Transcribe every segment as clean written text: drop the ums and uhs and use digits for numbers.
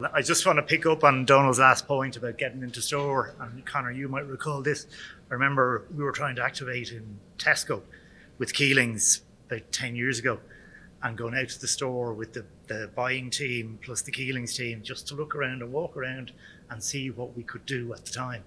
I just want to pick up on Donald's last point about getting into store. And Conor, you might recall this. I remember we were trying to activate in Tesco with Keelings about 10 years ago and going out to the store with the buying team plus the Keelings team just to look around and walk around and see what we could do at the time.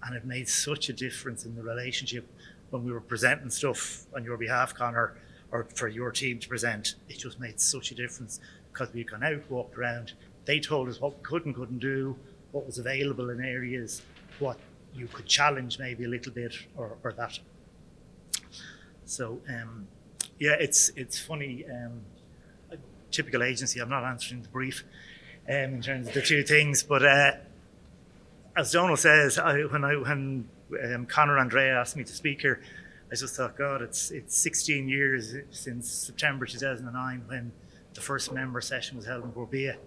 And it made such a difference in the relationship when we were presenting stuff on your behalf, Conor, or for your team to present. It just made such a difference because we'd gone out, walked around. They told us what we could and couldn't do, what was available in areas, what you could challenge maybe a little bit or that. So, it's funny. A typical agency, I'm not answering the brief in terms of the two things, but as Donald says, when Conor Andrea asked me to speak here, I just thought, God, it's 16 years since September 2009 when the first member session was held in Borbia.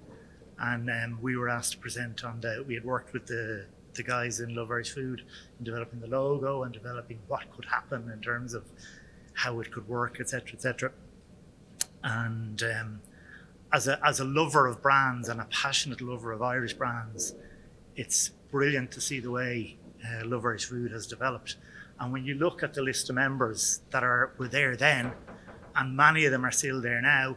And we were asked to present on we had worked with the guys in Love Irish Food in developing the logo and developing what could happen in terms of how it could work, etc., etc. And as a lover of brands and a passionate lover of Irish brands, it's brilliant to see the way Love Irish Food has developed. And when you look at the list of members that were there then, and many of them are still there now,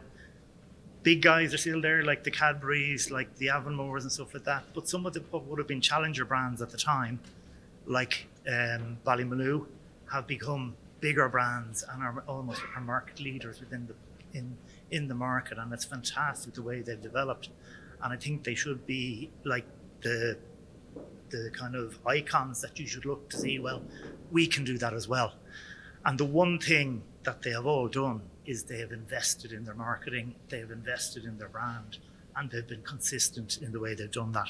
big guys are still there, like the Cadburys, like the Avonmores and stuff like that. But some of what would have been challenger brands at the time, like Ballymaloe, have become bigger brands and are almost market leaders within in the market. And it's fantastic the way they've developed. And I think they should be like the kind of icons that you should look to see, well, we can do that as well. And the one thing that they have all done is they have invested in their marketing, they have invested in their brand, and they've been consistent in the way they've done that.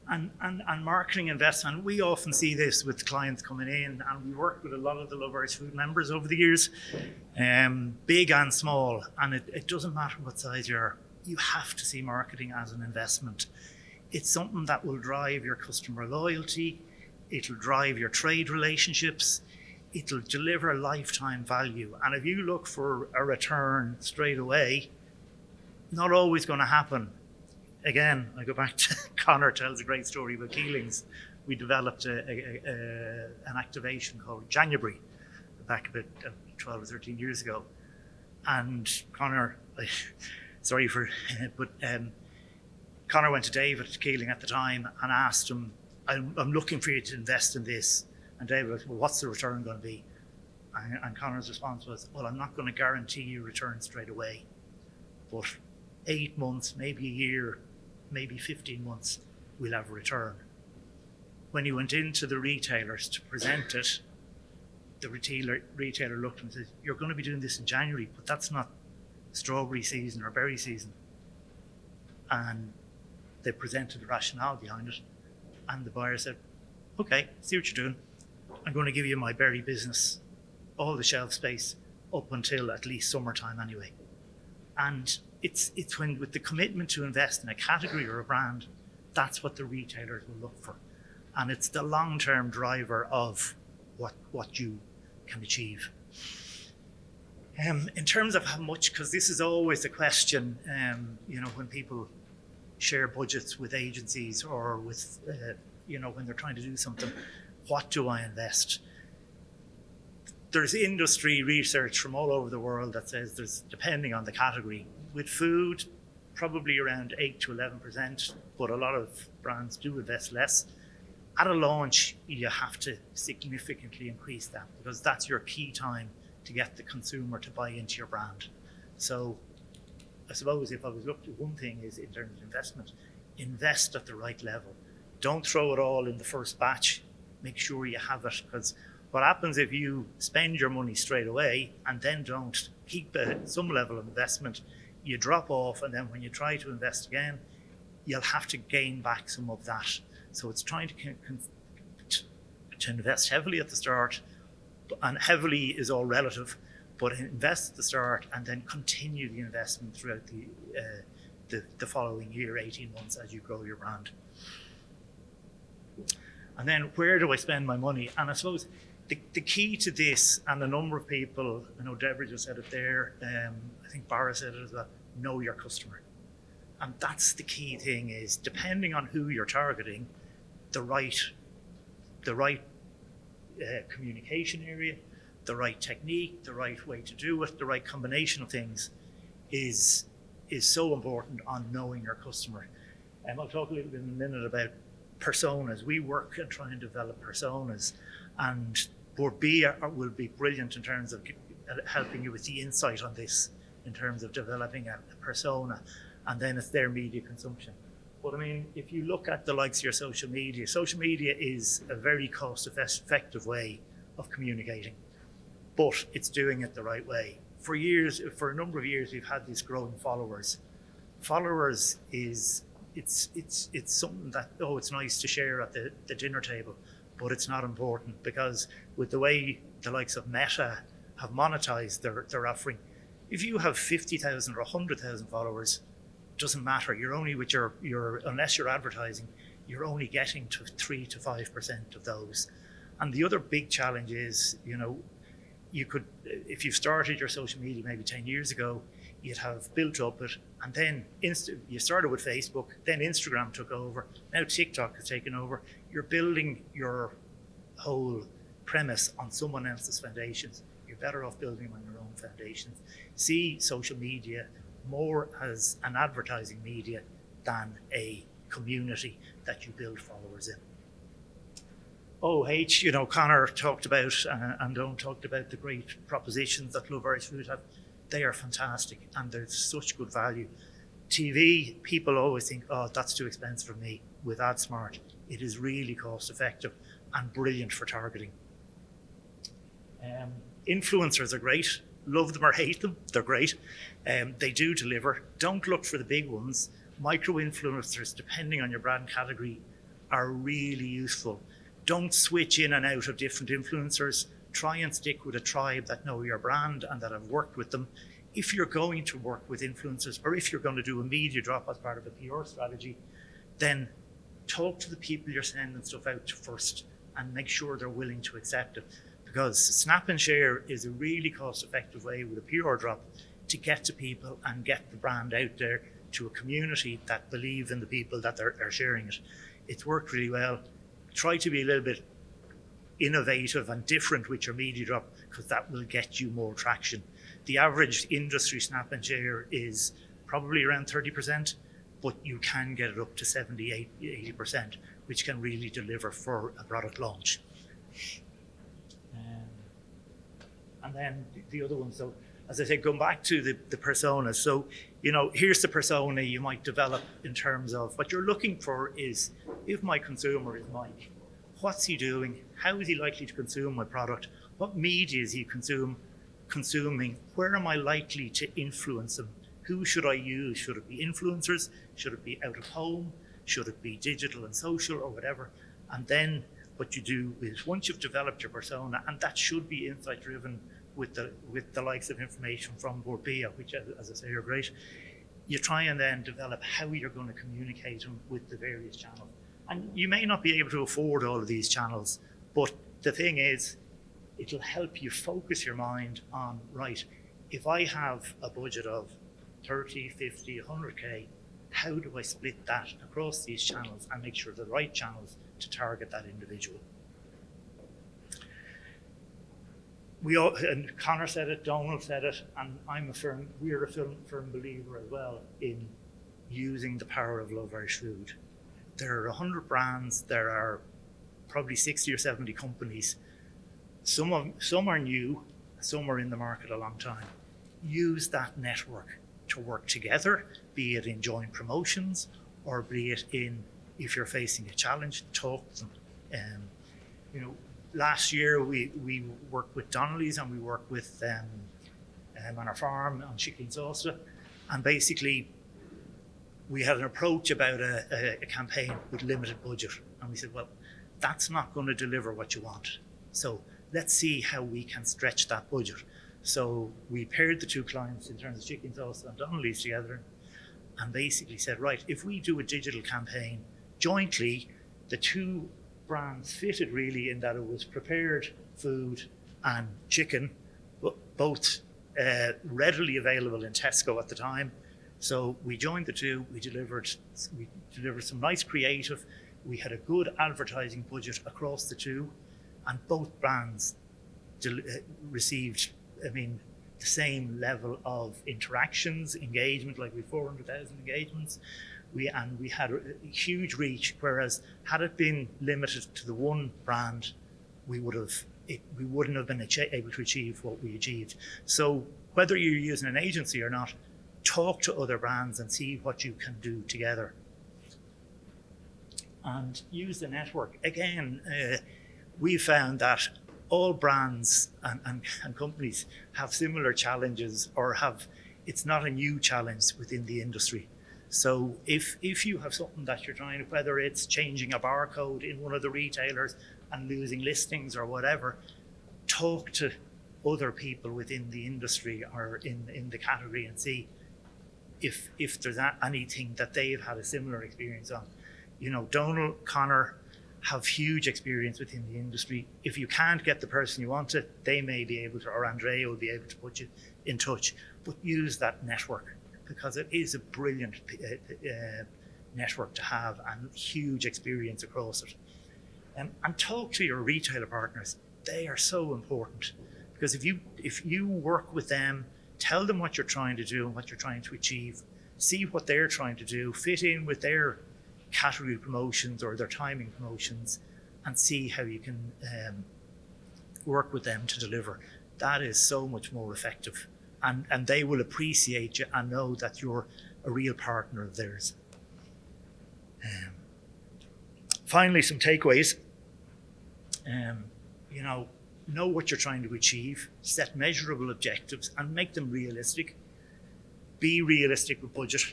And marketing investment, we often see this with clients coming in, and we work with a lot of the Love Irish Food members over the years, big and small, and it doesn't matter what size you are, you have to see marketing as an investment. It's something that will drive your customer loyalty, it'll drive your trade relationships, it'll deliver lifetime value. And if you look for a return straight away, not always going to happen. Again, I go back to Conor tells a great story about Keelings. We developed an activation called January back about 12 or 13 years ago. And Conor, Conor went to David Keeling at the time and asked him, I'm looking for you to invest in this. And David was, well, what's the return going to be? And Conor's response was, well, I'm not going to guarantee you return straight away, but 8 months, maybe a year, maybe 15 months, we'll have a return. When he went into the retailers to present it, the retailer looked and said, you're going to be doing this in January, but that's not strawberry season or berry season. And they presented the rationale behind it. And the buyer said, okay, see what you're doing. I'm going to give you my berry business, all the shelf space up until at least summertime anyway. And it's when with the commitment to invest in a category or a brand, that's what the retailers will look for. And it's the long-term driver of what you can achieve. In terms of how much, because this is always a question, when people share budgets with agencies or with, when they're trying to do something, what do I invest? There's industry research from all over the world that says there's, depending on the category, with food, probably around 8 to 11%, but a lot of brands do invest less. At a launch, you have to significantly increase that because that's your key time to get the consumer to buy into your brand. So I suppose if I was looking at one thing is in terms of investment, invest at the right level. Don't throw it all in the first batch. Make sure you have it, because what happens if you spend your money straight away and then don't keep some level of investment, you drop off, and then when you try to invest again, you'll have to gain back some of that. So it's trying to invest heavily at the start, and heavily is all relative, but invest at the start and then continue the investment throughout the following year, 18 months as you grow your brand. And then where do I spend my money? And I suppose the key to this, and a number of people, I know Deborah just said it there, I think Barra said it as well, know your customer. And that's the key thing, is depending on who you're targeting, the right communication area, the right technique, the right way to do it, the right combination of things is so important on knowing your customer. And I'll talk a little bit in a minute about personas. We work and try and develop personas, and Board B will be brilliant in terms of helping you with the insight on this, in terms of developing a persona, and then it's their media consumption. But I mean, if you look at the likes of your social media is a very cost-effective way of communicating, but it's doing it the right way. For a number of years, we've had these growing followers. Followers it's something that, it's nice to share at the dinner table, but it's not important, because with the way the likes of Meta have monetized their offering, if you have 50,000 or 100,000 followers, it doesn't matter. You're only with unless you're advertising, you're only getting to 3 to 5% of those. And the other big challenge is, you could, if you started your social media maybe 10 years ago, you'd have built up it, and then you started with Facebook, then Instagram took over, now TikTok has taken over. You're building your whole premise on someone else's foundations. You're better off building on your own foundations. See social media more as an advertising media than a community that you build followers in. OH, Conor talked about and Don talked about the great propositions that Love Irish Food have. They are fantastic, and there's such good value. TV, people always think, that's too expensive for me. With AdSmart, it is really cost effective and brilliant for targeting. Influencers are great. Love them or hate them, they're great. They do deliver. Don't look for the big ones. Micro influencers, depending on your brand category, are really useful. Don't switch in and out of different influencers. Try and stick with a tribe that know your brand and that have worked with them. If you're going to work with influencers, or if you're going to do a media drop as part of a PR strategy, then talk to the people you're sending stuff out to first and make sure they're willing to accept it. Because Snap and Share is a really cost-effective way with a PR drop to get to people and get the brand out there to a community that believe in the people that are sharing it. It's worked really well. Try to be a little bit innovative and different with your media drop, because that will get you more traction. The average industry Snap and Share is probably around 30%, but you can get it up to 70, 80%, which can really deliver for a product launch. And then the other one, so as I said, going back to the personas. So, here's the persona you might develop in terms of what you're looking for is, if my consumer is Mike, what's he doing? How is he likely to consume my product? What media is he consuming? Where am I likely to influence him? Who should I use? Should it be influencers? Should it be out of home? Should it be digital and social or whatever? And then what you do is, once you've developed your persona, and that should be insight driven with the likes of information from Board B, which, as I say, are great, you try and then develop how you're going to communicate them with the various channels. And you may not be able to afford all of these channels, but the thing is, it'll help you focus your mind on, right, if I have a budget of 30, 50, 100K, how do I split that across these channels and make sure the right channels to target that individual? And Conor said it, Donald said it, and we're a firm believer as well in using the power of Love Irish Food. There are 100 brands, there are probably 60 or 70 companies. Some are new, some are in the market a long time. Use that network to work together, be it in joint promotions, or be it in, if you're facing a challenge, talk to them. Last year we worked with Donnelly's, and we worked with on our farm on chicken salsa, and basically we had an approach about a campaign with limited budget, and we said, well, that's not going to deliver what you want, so let's see how we can stretch that budget. So we paired the two clients in terms of chicken salsa and Donnelly's together, and basically said, right, if we do a digital campaign jointly, the two brands fitted really in that it was prepared food and chicken, both readily available in Tesco at the time. So we joined the two, we delivered some nice creative, we had a good advertising budget across the two, and both brands received, the same level of interactions, engagement, like we 400,000 engagements. We had a huge reach, whereas had it been limited to the one brand, we wouldn't have been able to achieve what we achieved. So whether you're using an agency or not, talk to other brands and see what you can do together. And use the network. Again, we found that all brands and companies have similar challenges, or it's not a new challenge within the industry. So if you have something that you're trying, whether it's changing a barcode in one of the retailers and losing listings or whatever, talk to other people within the industry or in the category and see if there's anything that they've had a similar experience on. Donal, Connor have huge experience within the industry. If you can't get the person you want it, they may be able to, or Andrea will be able to put you in touch. But use that network, because it is a brilliant network to have and huge experience across it. And talk to your retailer partners. They are so important, because if you work with them, tell them what you're trying to do and what you're trying to achieve, see what they're trying to do, fit in with their category promotions or their timing promotions, and see how you can work with them to deliver. That is so much more effective, and they will appreciate you and know that you're a real partner of theirs. Finally, some takeaways. Know what you're trying to achieve, set measurable objectives and make them realistic. Be realistic with budget,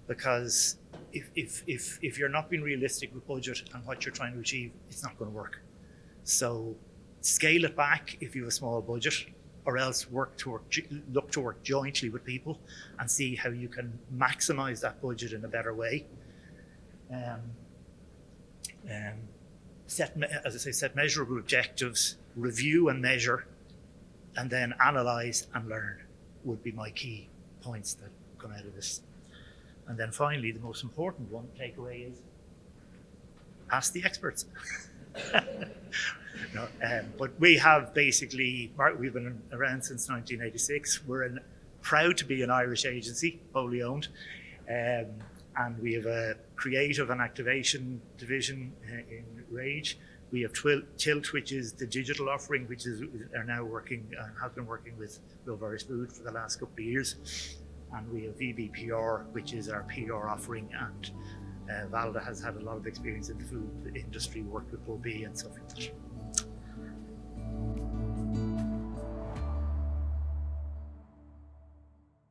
because if you're not being realistic with budget and what you're trying to achieve, it's not going to work. So scale it back if you have a small budget, or else look to work jointly with people and see how you can maximize that budget in a better way. Set measurable objectives, review and measure, and then analyze and learn would be my key points that come out of this. And then finally, the most important one takeaway is ask the experts. No, but we have we've been around since 1986. We're proud to be an Irish agency, wholly owned. And we have a creative and activation division in Rage. We have Tilt, which is the digital offering, which has been working with Love Irish Food for the last couple of years. And we have VBPR, which is our PR offering, and Valda has had a lot of experience in the food industry, worked with Bobby and stuff like that.